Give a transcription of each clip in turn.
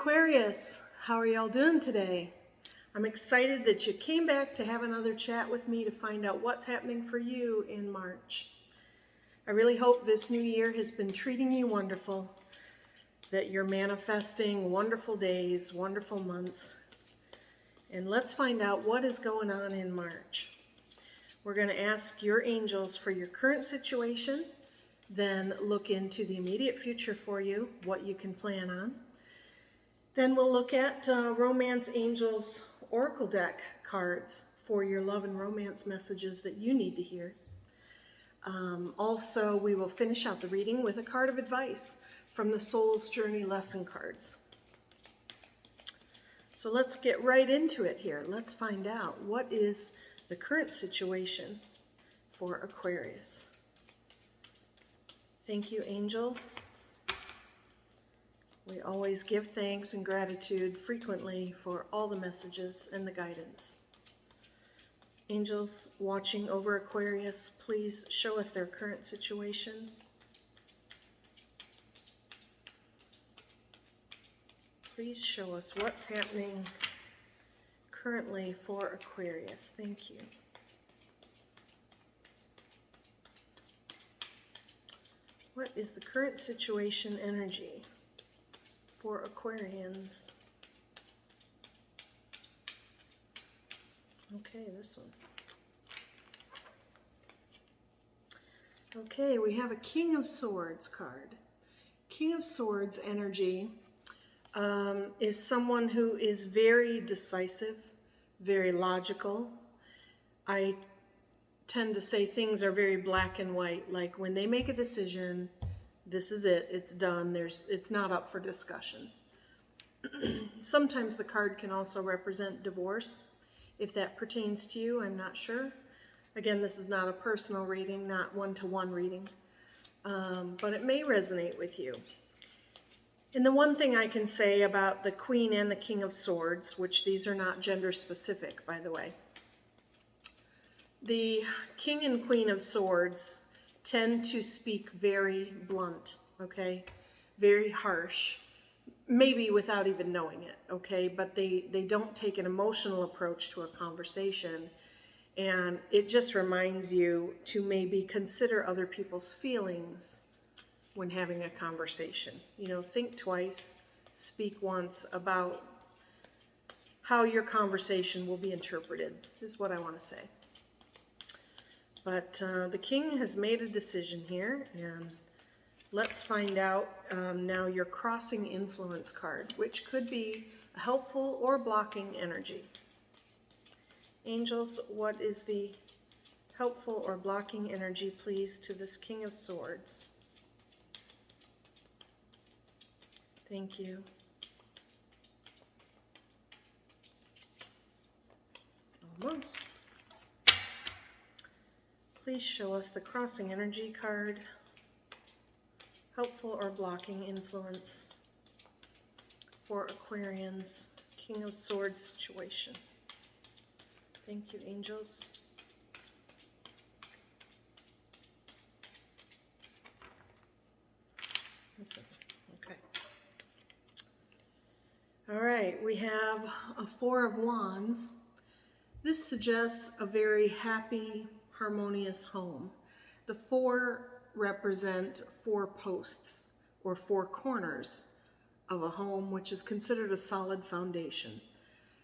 Aquarius, how are y'all doing today? I'm excited that you came back to have another chat with me to find out what's happening for you in March. I really hope this new year has been treating you wonderful, that you're manifesting wonderful days, wonderful months. And let's find out what is going on in March. We're going to ask your angels for your current situation, then look into the immediate future for you, what you can plan on. Then we'll look at Romance Angels Oracle deck cards for your love and romance messages that you need to hear. Also, we will finish out the reading with a card of advice from the Soul's Journey lesson cards. So let's get right into it here. Let's find out what is the current situation for Aquarius. Thank you, angels. We always give thanks and gratitude frequently for all the messages and the guidance. Angels watching over Aquarius, please show us their current situation. Please show us what's happening currently for Aquarius. Thank you. What is the current situation energy for Aquarians? Okay, this one. Okay, we have a King of Swords card. King of Swords energy is someone who is very decisive, very logical. I tend to say things are very black and white. Like when they make a decision, this is it, it's done. It's not up for discussion. Sometimes the card can also represent divorce. If that pertains to you, I'm not sure. Again, this is not a personal reading, not one-to-one reading, but it may resonate with you. And the one thing I can say about the Queen and the King of Swords, which these are not gender specific, by the way. The King and Queen of Swords tend to speak very blunt, okay? Very harsh, maybe without even knowing it, okay? But they don't take an emotional approach to a conversation. And it just reminds you to maybe consider other people's feelings when having a conversation. You know, think twice, speak once about how your conversation will be interpreted, is what I want to say. But the King has made a decision here, and let's find out now your crossing influence card, which could be a helpful or blocking energy. Angels, what is the helpful or blocking energy, please, to this King of Swords? Thank you. Almost. Please show us the crossing energy card, helpful or blocking influence for Aquarians, King of Swords situation. Thank you, angels. Okay. All right, we have a Four of Wands. This suggests a very happy, harmonious home. The four represent four posts or four corners of a home, which is considered a solid foundation.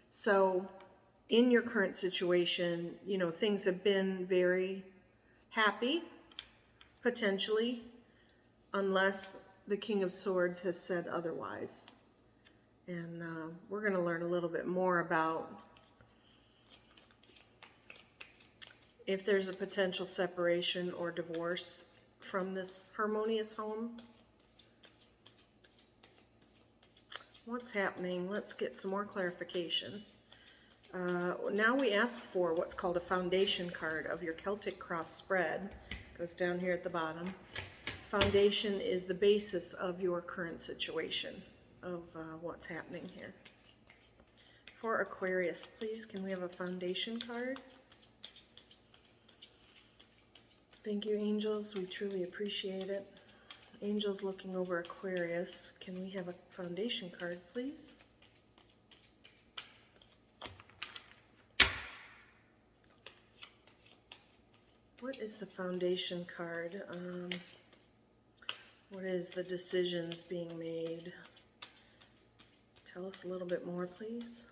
So in your current situation, you know, things have been very happy, potentially, unless the King of Swords has said otherwise. And we're going to learn a little bit more about if there's a potential separation or divorce from this harmonious home. What's happening? Let's get some more clarification. Now we ask for what's called a foundation card of your Celtic cross spread. It goes down here at the bottom. Foundation is the basis of your current situation, of what's happening here. For Aquarius, please, can we have a foundation card? Thank you, angels. We truly appreciate it. Angels looking over Aquarius. Can we have a foundation card, please? What is the foundation card? What is the decisions being made? Tell us a little bit more, please.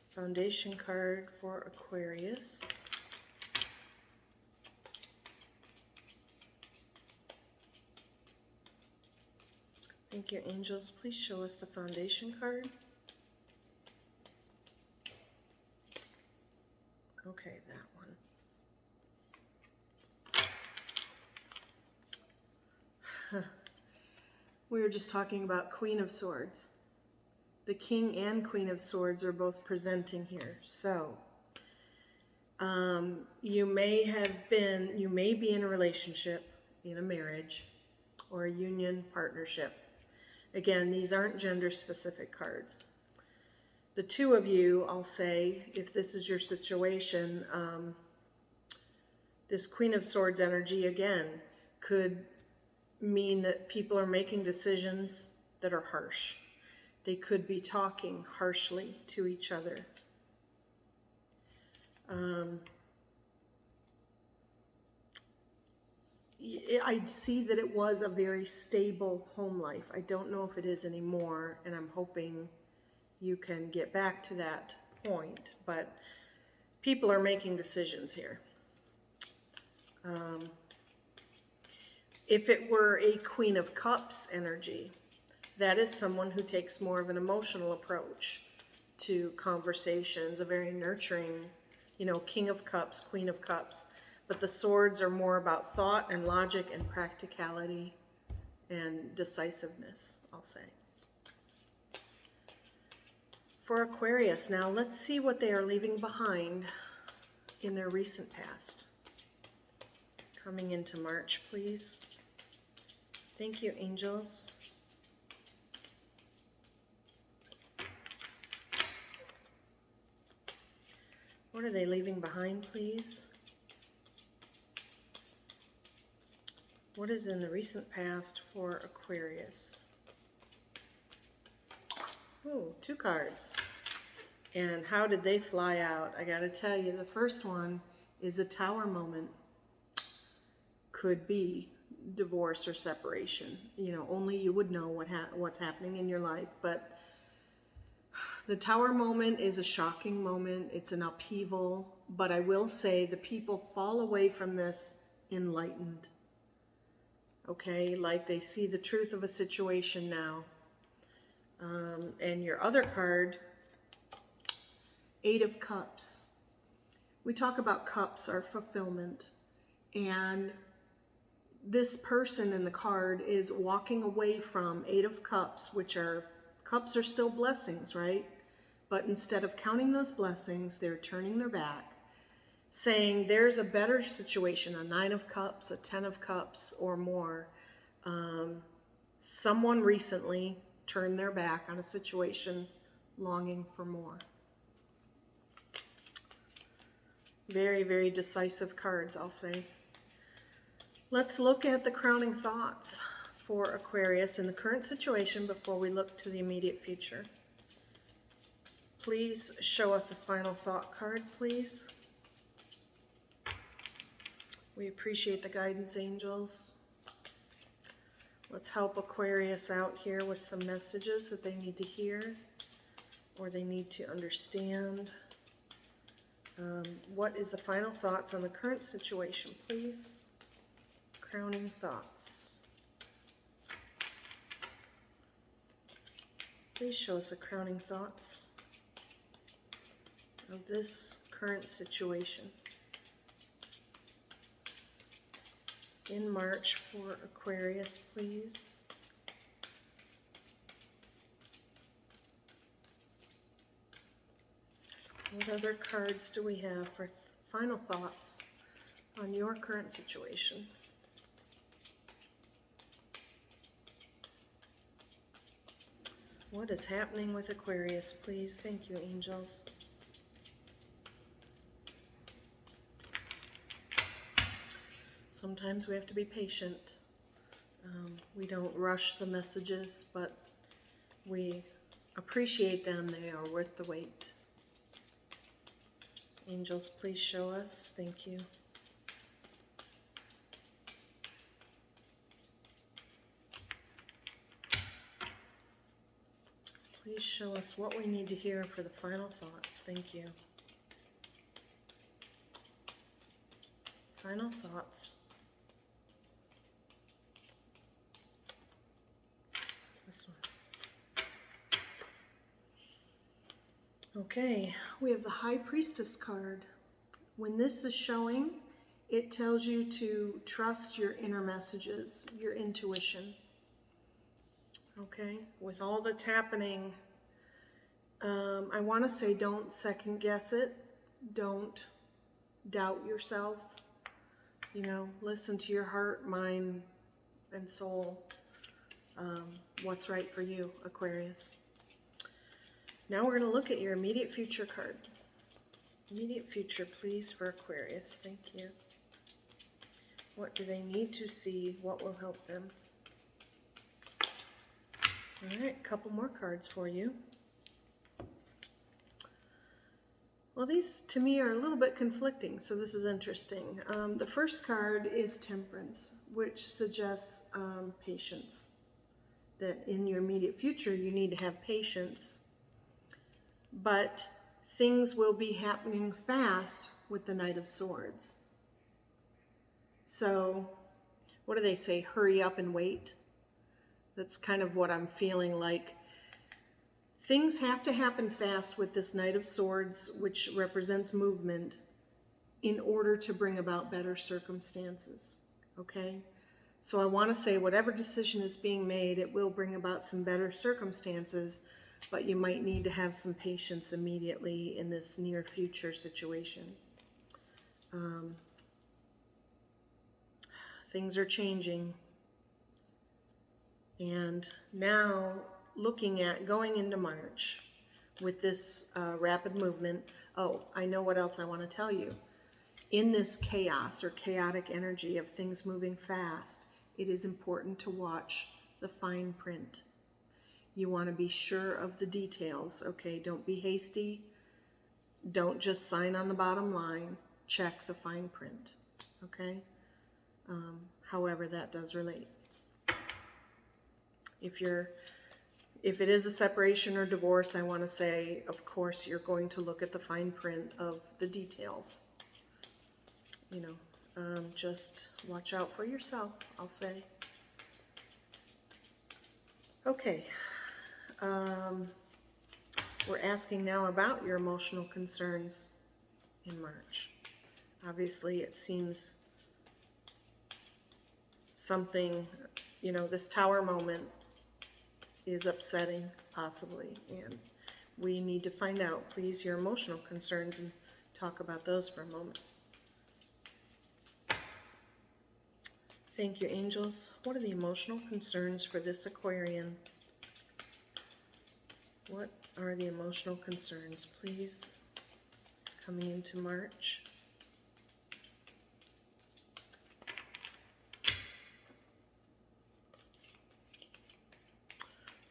Foundation card for Aquarius. Thank you, angels. Please show us the foundation card. Okay, that one. We were just talking about Queen of Swords. The King and Queen of Swords are both presenting here. So, you may be in a relationship, in a marriage, or a union partnership. Again, these aren't gender-specific cards. The two of you, I'll say, if this is your situation, this Queen of Swords energy, again, could mean that people are making decisions that are harsh. They could be talking harshly to each other. I see that it was a very stable home life. I don't know if it is anymore, and I'm hoping you can get back to that point, but people are making decisions here. If it were a Queen of Cups energy, that is someone who takes more of an emotional approach to conversations, a very nurturing, King of Cups, Queen of Cups. But the swords are more about thought and logic and practicality and decisiveness, I'll say. For Aquarius now, let's see what they are leaving behind in their recent past. Coming into March, please. Thank you, angels. What are they leaving behind, please? What is in the recent past for Aquarius? Oh, 2 cards. And how did they fly out? I gotta tell you, the first one is a Tower moment. Could be divorce or separation. Only you would know what's happening in your life. But the Tower moment is a shocking moment. It's an upheaval. But I will say the people fall away from this enlightened. Okay, like they see the truth of a situation now. And your other card, 8 of Cups. We talk about cups are fulfillment. And this person in the card is walking away from 8 of Cups, cups are still blessings, right? But instead of counting those blessings, they're turning their back, saying there's a better situation, a 9 of Cups, a 10 of Cups, or more. Someone recently turned their back on a situation, longing for more. Very, very decisive cards, I'll say. Let's look at the crowning thoughts for Aquarius in the current situation before we look to the immediate future. Please show us a final thought card, please. We appreciate the guidance, angels. Let's help Aquarius out here with some messages that they need to hear or they need to understand. What is the final thoughts on the current situation, please? Crowning thoughts. Please show us the crowning thoughts of this current situation. In March for Aquarius, please. What other cards do we have for final thoughts on your current situation? What is happening with Aquarius, please? Thank you, angels. Sometimes we have to be patient. We don't rush the messages, but we appreciate them. They are worth the wait. Angels, please show us. Thank you. Please show us what we need to hear for the final thoughts. Thank you. Final thoughts. This one. Okay, we have the High Priestess card. When this is showing, it tells you to trust your inner messages, your intuition. Okay, with all that's happening, I want to say don't second guess it. Don't doubt yourself. You know, listen to your heart, mind, and soul. What's right for you, Aquarius. Now we're going to look at your immediate future card. Immediate future, please, for Aquarius. Thank you. What do they need to see? What will help them? All right, a couple more cards for you. Well, these to me are a little bit conflicting, so this is interesting. The first card is Temperance, which suggests patience. That in your immediate future, you need to have patience. But things will be happening fast with the Knight of Swords. So, what do they say? Hurry up and wait. That's kind of what I'm feeling like. Things have to happen fast with this Knight of Swords, which represents movement, in order to bring about better circumstances, okay? So I want to say whatever decision is being made, it will bring about some better circumstances, but you might need to have some patience immediately in this near future situation. Things are changing. And now, looking at going into March with this rapid movement, oh, I know what else I want to tell you. In this chaos or chaotic energy of things moving fast, it is important to watch the fine print. You want to be sure of the details, okay? Don't be hasty. Don't just sign on the bottom line. Check the fine print, okay? However that does relate. If it is a separation or divorce, I want to say, of course, you're going to look at the fine print of the details. You know, just watch out for yourself, I'll say. Okay. We're asking now about your emotional concerns in March. Obviously, it seems something, you know, this Tower moment is upsetting, possibly, and we need to find out, please, your emotional concerns and talk about those for a moment. Thank you, angels. What are the emotional concerns for this Aquarian? What are the emotional concerns, please, coming into March?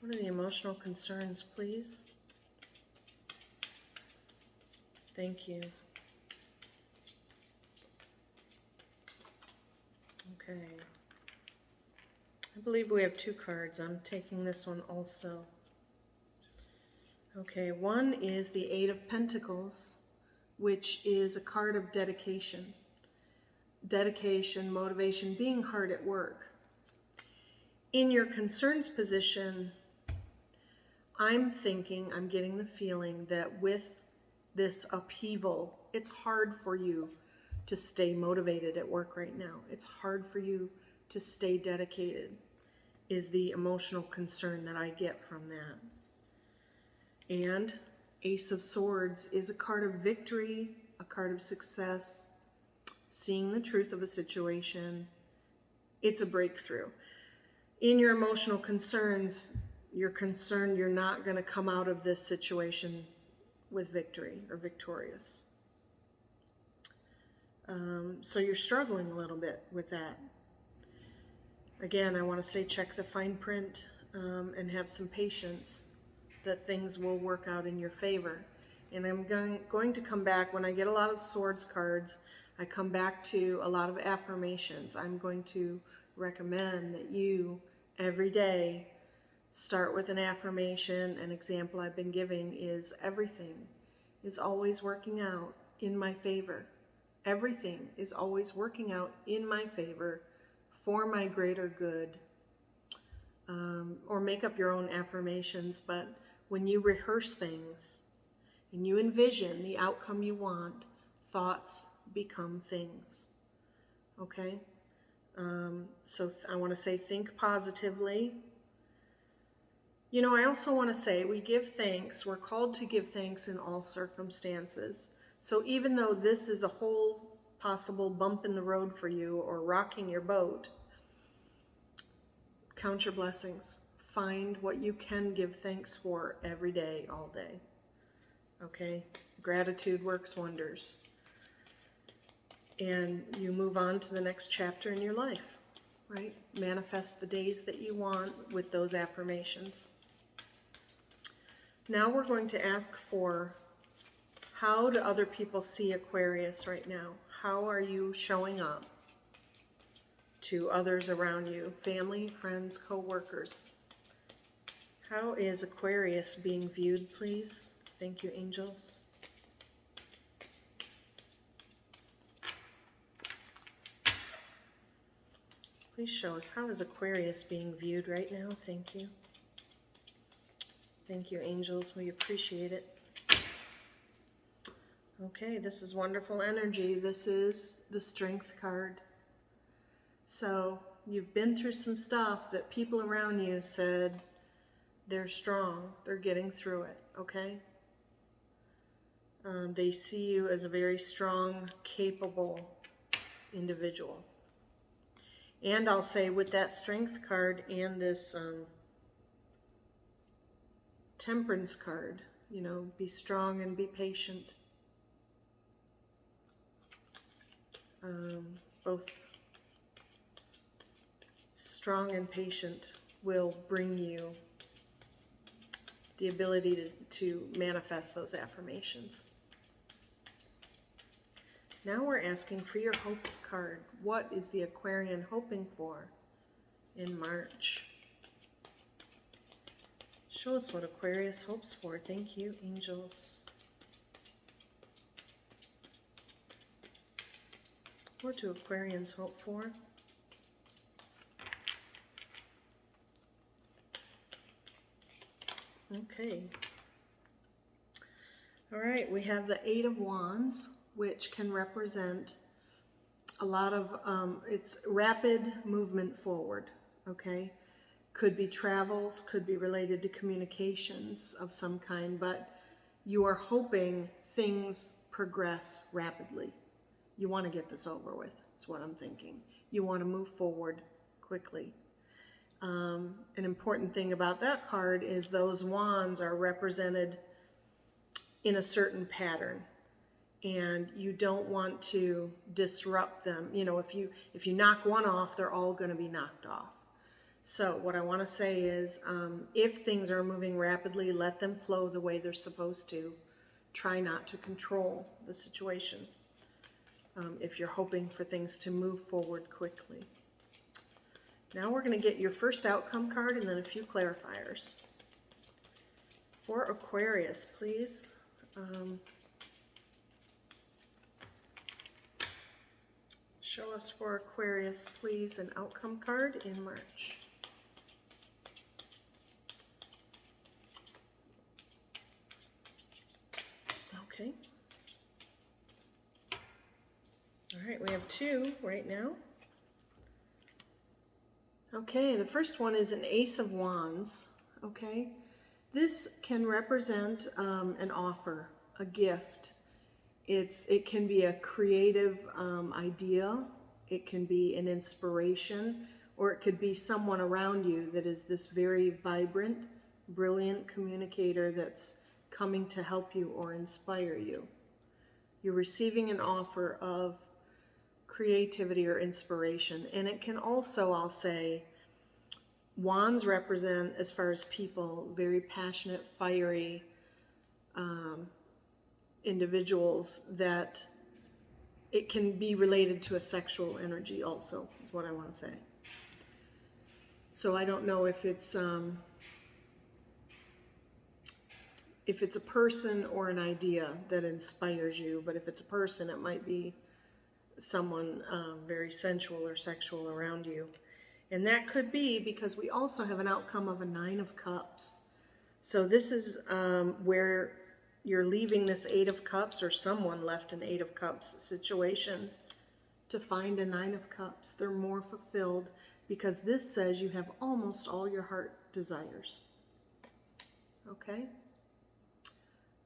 What are the emotional concerns, please? Thank you. Okay. I believe we have two cards. I'm taking this one also. Okay, one is the Eight of Pentacles, which is a card of dedication. Dedication, motivation, being hard at work. In your concerns position, I'm getting the feeling that with this upheaval, it's hard for you to stay motivated at work right now. It's hard for you to stay dedicated, is the emotional concern that I get from that. And Ace of Swords is a card of victory, a card of success, seeing the truth of a situation. It's a breakthrough. In your emotional concerns, you're concerned you're not going to come out of this situation with victory or victorious. So you're struggling a little bit with that. Again, I want to say check the fine print and have some patience that things will work out in your favor. And I'm going to come back, when I get a lot of swords cards, I come back to a lot of affirmations. I'm going to recommend that you, every day, start with an affirmation. An example I've been giving is everything is always working out in my favor. Everything is always working out in my favor for my greater good. Or make up your own affirmations, but when you rehearse things and you envision the outcome you want, thoughts become things. Okay? So I want to say think positively. You know, I also want to say we give thanks. We're called to give thanks in all circumstances. So even though this is a whole possible bump in the road for you or rocking your boat, count your blessings. Find what you can give thanks for every day, all day. Okay? Gratitude works wonders. And you move on to the next chapter in your life, right? Manifest the days that you want with those affirmations. Now we're going to ask for, how do other people see Aquarius right now? How are you showing up to others around you? Family, friends, co-workers. How is Aquarius being viewed, please? Thank you, angels. Please show us, how is Aquarius being viewed right now? Thank you. Thank you, angels. We appreciate it. Okay, this is wonderful energy. This is the Strength card. So you've been through some stuff that people around you said they're strong. They're getting through it, okay? They see you as a very strong, capable individual. And I'll say with that Strength card and this Temperance card, you know, be strong and be patient. Both strong and patient will bring you the ability to manifest those affirmations. Now we're asking for your hopes card. What is the Aquarian hoping for in March? Show us what Aquarius hopes for. Thank you, angels. What do Aquarians hope for? Okay. All right, we have the Eight of Wands, which can represent a lot of, it's rapid movement forward, okay? Could be travels, could be related to communications of some kind, but you are hoping things progress rapidly. You want to get this over with, is what I'm thinking. You want to move forward quickly. An important thing about that card is those wands are represented in a certain pattern, and you don't want to disrupt them. You know, if you knock one off, they're all going to be knocked off. So what I want to say is, if things are moving rapidly, let them flow the way they're supposed to. Try not to control the situation if you're hoping for things to move forward quickly. Now we're going to get your first outcome card and then a few clarifiers. For Aquarius, please. Show us for Aquarius, please, an outcome card in March. Okay. All right, we have two right now. Okay, the first one is an Ace of Wands, okay? This can represent an offer, a gift. It can be a creative idea, it can be an inspiration, or it could be someone around you that is this very vibrant, brilliant communicator that's coming to help you or inspire you. You're receiving an offer of creativity or inspiration. And it can also, I'll say, wands represent, as far as people, very passionate, fiery individuals that it can be related to a sexual energy also, is what I want to say. So I don't know if it's a person or an idea that inspires you, but if it's a person, it might be someone very sensual or sexual around you. And that could be because we also have an outcome of a 9 of Cups. So this is where you're leaving this 8 of Cups, or someone left an 8 of Cups situation to find a 9 of Cups. They're more fulfilled because this says you have almost all your heart desires. Okay?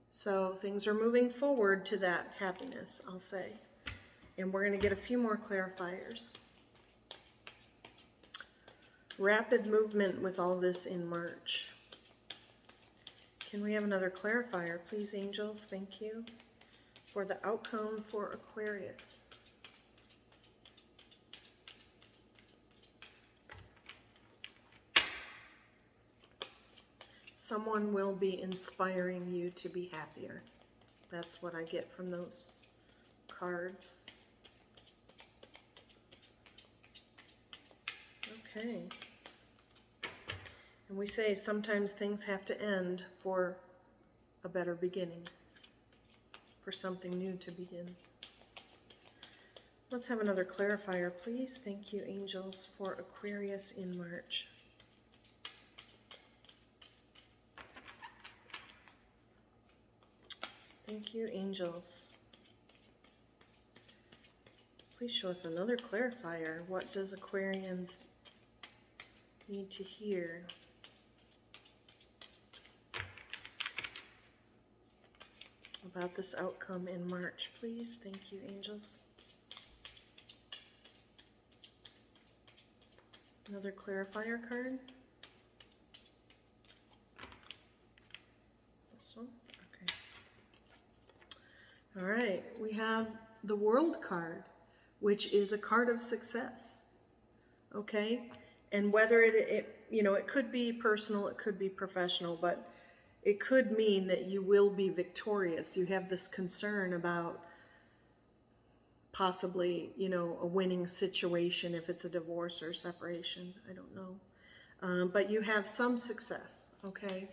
So things are moving forward to that happiness, I'll say. And we're going to get a few more clarifiers. Rapid movement with all this in March. Can we have another clarifier, please, angels? Thank you. For the outcome for Aquarius. Someone will be inspiring you to be happier. That's what I get from those cards. Okay. And we say sometimes things have to end for a better beginning, for something new to begin. Let's have another clarifier, please. Thank you, angels, for Aquarius in March. Thank you, angels. Please show us another clarifier. What does Aquarians need to hear? About this outcome in March, please. Thank you, angels. Another clarifier card. This one? Okay. All right, we have the World card, which is a card of success. Okay? And whether it could be personal, it could be professional, but it could mean that you will be victorious. You have this concern about possibly, a winning situation if it's a divorce or separation. I don't know. But you have some success, okay?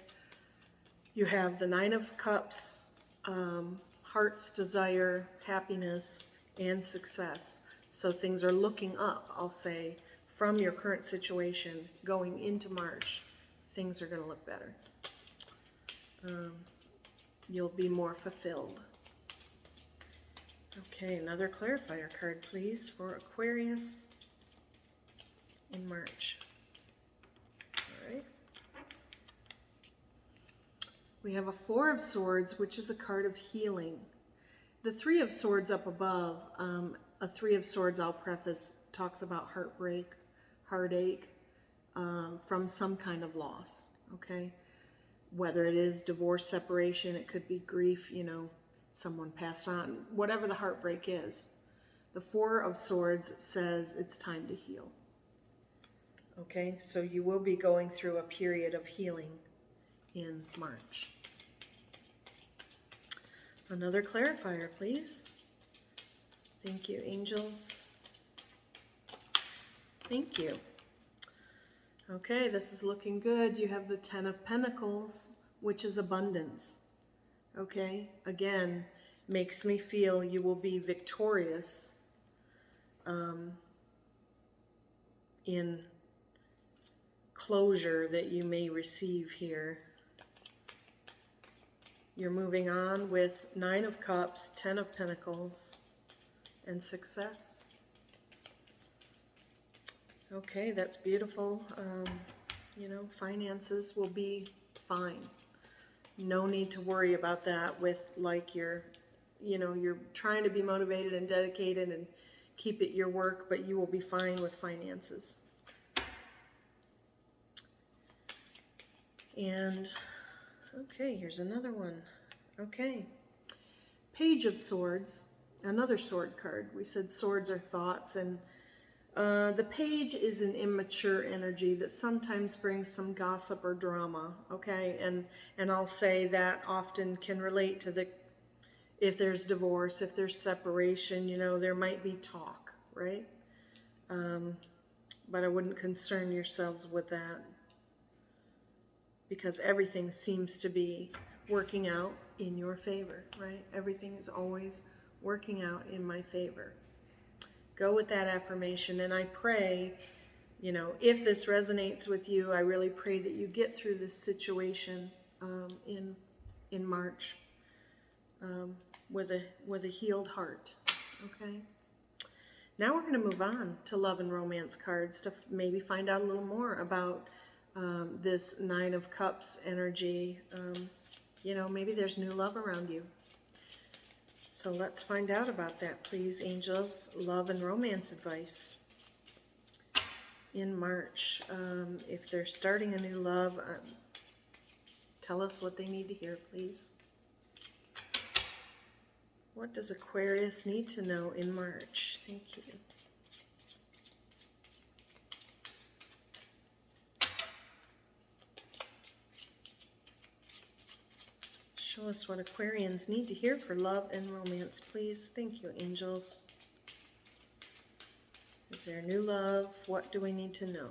You have the 9 of Cups, heart's desire, happiness, and success. So things are looking up, I'll say, from your current situation going into March. Things are going to look better. You'll be more fulfilled. Okay, another clarifier card, please, for Aquarius in March. All right. We have a 4 of Swords, which is a card of healing. The 3 of Swords up above, a 3 of Swords, I'll preface, talks about heartbreak, heartache, from some kind of loss, okay? Whether it is divorce, separation, it could be grief, someone passed on, whatever the heartbreak is. The 4 of Swords says it's time to heal. Okay, so you will be going through a period of healing in March. Another clarifier, please. Thank you, angels. Thank you. Okay, this is looking good. You have the 10 of Pentacles, which is abundance. Okay, again, makes me feel you will be victorious in closure that you may receive here. You're moving on with 9 of Cups, 10 of Pentacles, and success. Okay, that's beautiful. Finances will be fine. No need to worry about that with you're trying to be motivated and dedicated and keep it your work, but you will be fine with finances. And, okay, here's another one. Okay. Page of Swords. another sword card. We said swords are thoughts, and the page is an immature energy that sometimes brings some gossip or drama, okay? And I'll say that often can relate to if there's divorce, if there's separation, you know, there might be talk, right? But I wouldn't concern yourselves with that, because everything seems to be working out in your favor, right? Everything is always working out in my favor. Go with that affirmation, and I pray, you know, if this resonates with you, I really pray that you get through this situation in March with a healed heart, okay? Now we're going to move on to love and romance cards to maybe find out a little more about this Nine of Cups energy. You know, maybe there's new love around you. So let's find out about that, please, angels. Love and romance advice in March. If they're starting a new love, tell us what they need to hear, please. What does Aquarius need to know in March? Thank you. Show us what Aquarians need to hear for love and romance, please. Thank you, angels. Is there new love? What do we need to know?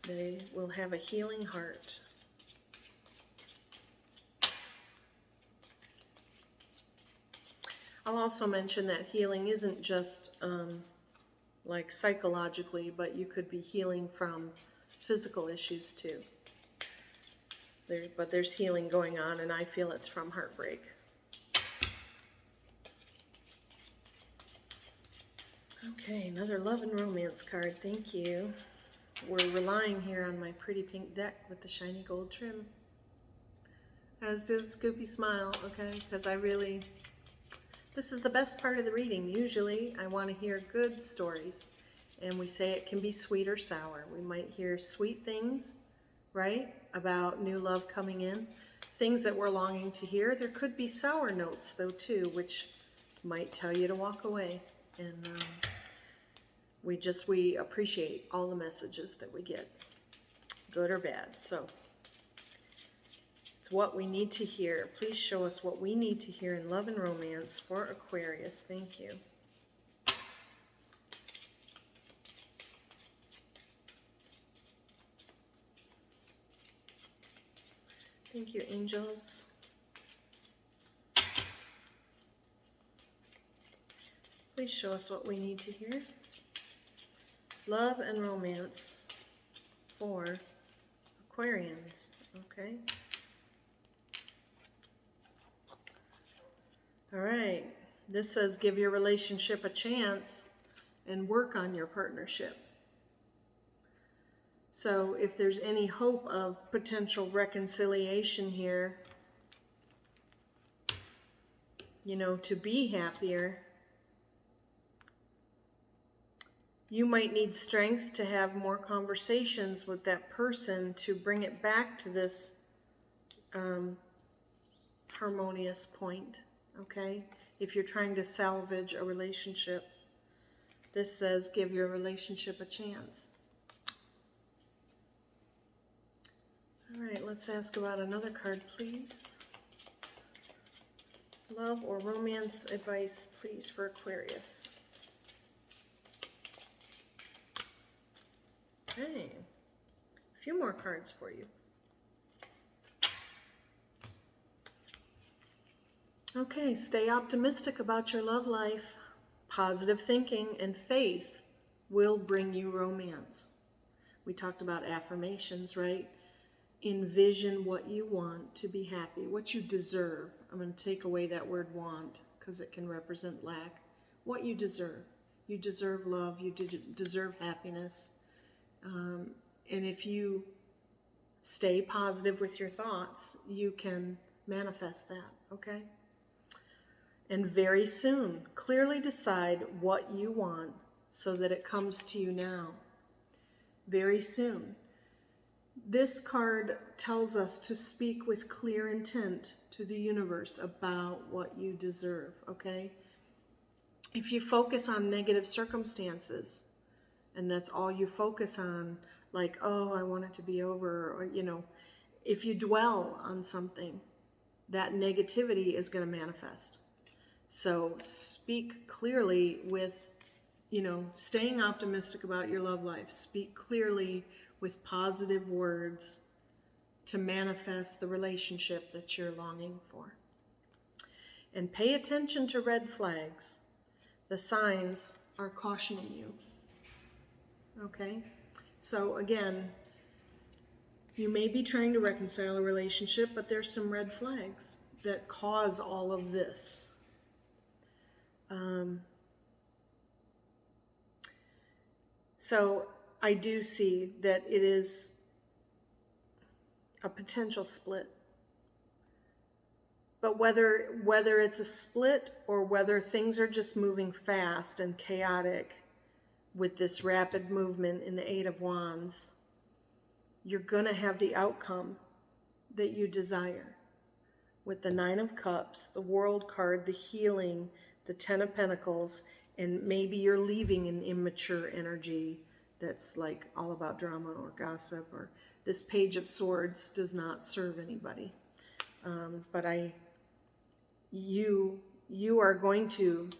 They will have a healing heart. I'll also mention that healing isn't just like psychologically, but you could be healing from physical issues too. But there's healing going on, and I feel it's from heartbreak. Okay, another love and romance card. Thank you. We're relying here on my pretty pink deck with the shiny gold trim. As do the Scoopy smile, okay? Because this is the best part of the reading. Usually I want to hear good stories, and we say it can be sweet or sour. We might hear sweet things, right, about new love coming in, things that we're longing to hear. There could be sour notes though too, which might tell you to walk away. And we appreciate all the messages that we get, good or bad. So it's what we need to hear. Please show us what we need to hear in love and romance for Aquarius. Thank you. Thank you, angels. Please show us what we need to hear. Love and romance for Aquarians, okay? All right, this says give your relationship a chance and work on your partnership. So if there's any hope of potential reconciliation here, you know, to be happier, you might need strength to have more conversations with that person to bring it back to this harmonious point, okay? If you're trying to salvage a relationship, this says give your relationship a chance. All right, let's ask about another card, please. Love or romance advice, please, for Aquarius. Okay, a few more cards for you. Okay, stay optimistic about your love life. Positive thinking and faith will bring you romance. We talked about affirmations, right? Envision what you want to be happy, what you deserve. I'm going to take away that word want because it can represent lack. What you deserve. You deserve love. You deserve happiness. And if you stay positive with your thoughts, you can manifest that, okay? And very soon, clearly decide what you want so that it comes to you now. Very soon. This card tells us to speak with clear intent to the universe about what you deserve, okay? If you focus on negative circumstances and that's all you focus on, like, oh, I want it to be over, or, you know, if you dwell on something, that negativity is going to manifest. So speak clearly with, you know, staying optimistic about your love life. Speak clearly with positive words to manifest the relationship that you're longing for. And pay attention to red flags. The signs are cautioning you. Okay? So again, you may be trying to reconcile a relationship, but there's some red flags that cause all of this. So I do see that it is a potential split. But whether it's a split or whether things are just moving fast and chaotic with this rapid movement in the Eight of Wands, you're going to have the outcome that you desire. With the Nine of Cups, the World card, the healing, the Ten of Pentacles, and maybe you're leaving an immature energy that's like all about drama or gossip, or this Page of Swords does not serve anybody. But you are going to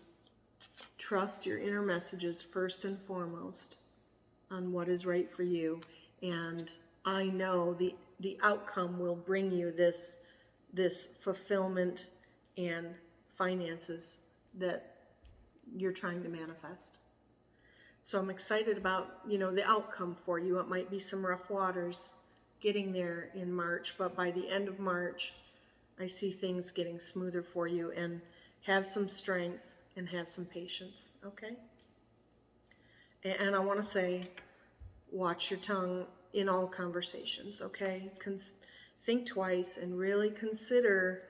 trust your inner messages first and foremost on what is right for you. And I know the outcome will bring you this fulfillment and finances that you're trying to manifest. So I'm excited about, you know, the outcome for you. It might be some rough waters getting there in March, but by the end of March, I see things getting smoother for you. And have some strength and have some patience, okay? And I want to say, watch your tongue in all conversations, okay? Think twice and really consider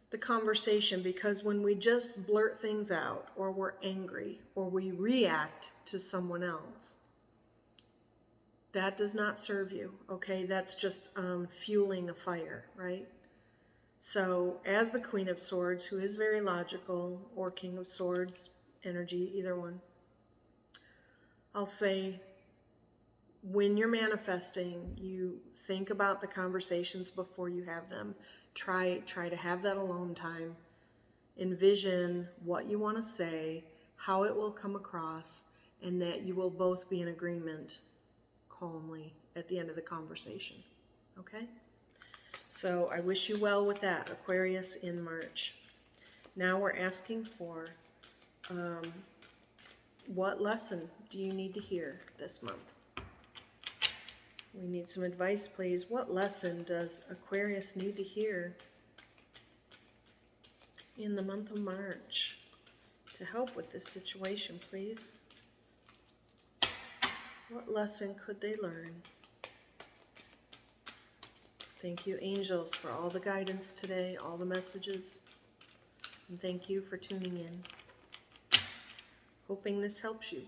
the conversation, because when we just blurt things out, or we're angry, or we react to someone else, that does not serve you, okay? That's just fueling a fire, right? So as the Queen of Swords, who is very logical, or King of Swords energy, either one, I'll say, when you're manifesting, you think about the conversations before you have them. Try to have that alone time. Envision what you want to say, how it will come across, and that you will both be in agreement calmly at the end of the conversation. Okay? So I wish you well with that, Aquarius, in March. Now we're asking for what lesson do you need to hear this month? We need some advice, please. What lesson does Aquarius need to hear in the month of March to help with this situation, please? What lesson could they learn? Thank you, angels, for all the guidance today, all the messages. And thank you for tuning in. Hoping this helps you.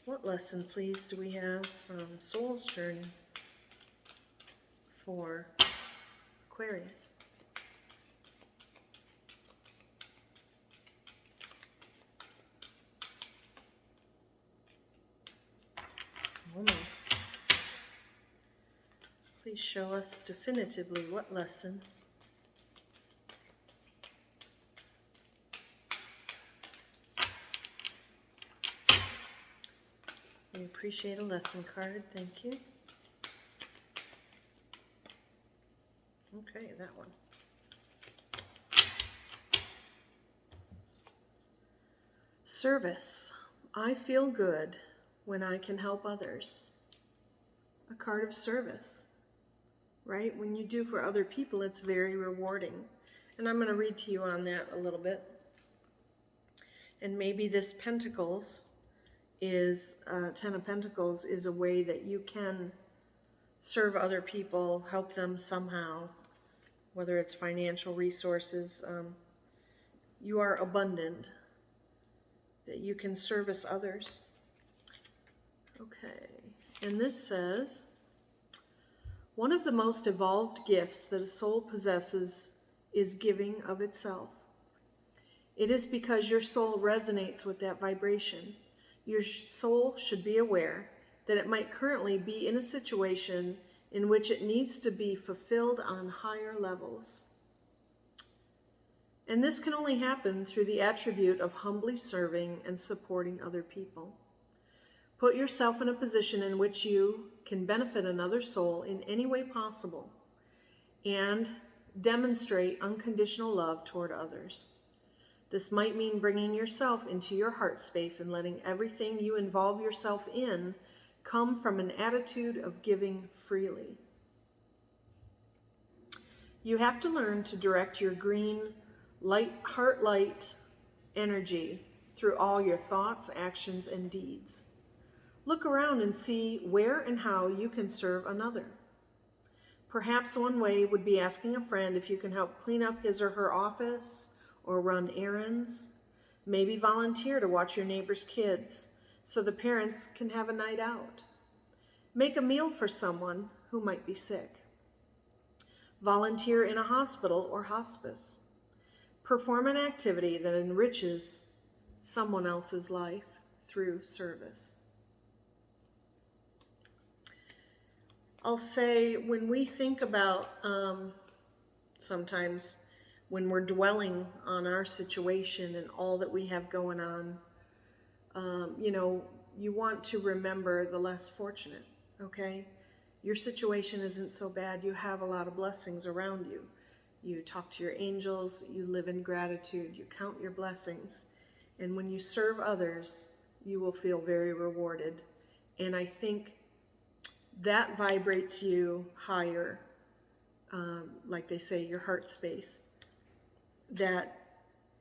What lesson, please, do we have from Soul's Journey for Aquarius? Almost. Please show us definitively what lesson. We appreciate a lesson card. Thank you. Okay, that one. Service. I feel good when I can help others. A card of service, right? When you do for other people, it's very rewarding. And I'm going to read to you on that a little bit. And maybe this Pentacles is, Ten of Pentacles is a way that you can serve other people, help them somehow, whether it's financial resources. You are abundant, that you can service others. Okay, and this says, one of the most evolved gifts that a soul possesses is giving of itself. It is because your soul resonates with that vibration. Your soul should be aware that it might currently be in a situation in which it needs to be fulfilled on higher levels. And this can only happen through the attribute of humbly serving and supporting other people. Put yourself in a position in which you can benefit another soul in any way possible and demonstrate unconditional love toward others. This might mean bringing yourself into your heart space and letting everything you involve yourself in come from an attitude of giving freely. You have to learn to direct your green, heart light energy through all your thoughts, actions, and deeds. Look around and see where and how you can serve another. Perhaps one way would be asking a friend if you can help clean up his or her office or run errands. Maybe volunteer to watch your neighbor's kids so the parents can have a night out. Make a meal for someone who might be sick. Volunteer in a hospital or hospice. Perform an activity that enriches someone else's life through service. I'll say when we think about sometimes when we're dwelling on our situation and all that we have going on, you want to remember the less fortunate, okay? Your situation isn't so bad. You have a lot of blessings around you. You talk to your angels, you live in gratitude, you count your blessings. And when you serve others, you will feel very rewarded. And I think that vibrates you higher, like they say, your heart space, that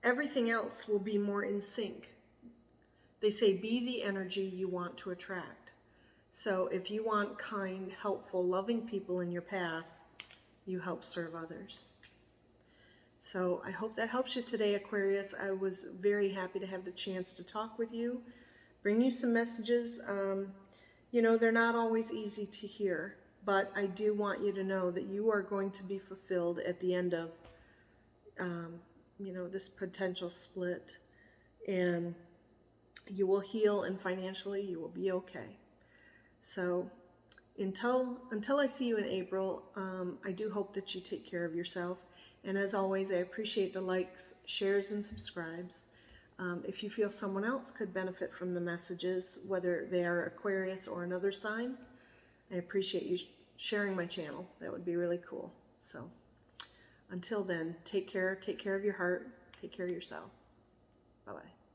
everything else will be more in sync. They say, be the energy you want to attract. So if you want kind, helpful, loving people in your path, you help serve others. So I hope that helps you today, Aquarius. I was very happy to have the chance to talk with you, bring you some messages. They're not always easy to hear, but I do want you to know that you are going to be fulfilled at the end of, this potential split, and you will heal, and financially you will be okay. So until I see you in April, I do hope that you take care of yourself. And as always, I appreciate the likes, shares, and subscribes. If you feel someone else could benefit from the messages, whether they are Aquarius or another sign, I appreciate you sharing my channel. That would be really cool. So until then, take care of your heart, take care of yourself. Bye-bye.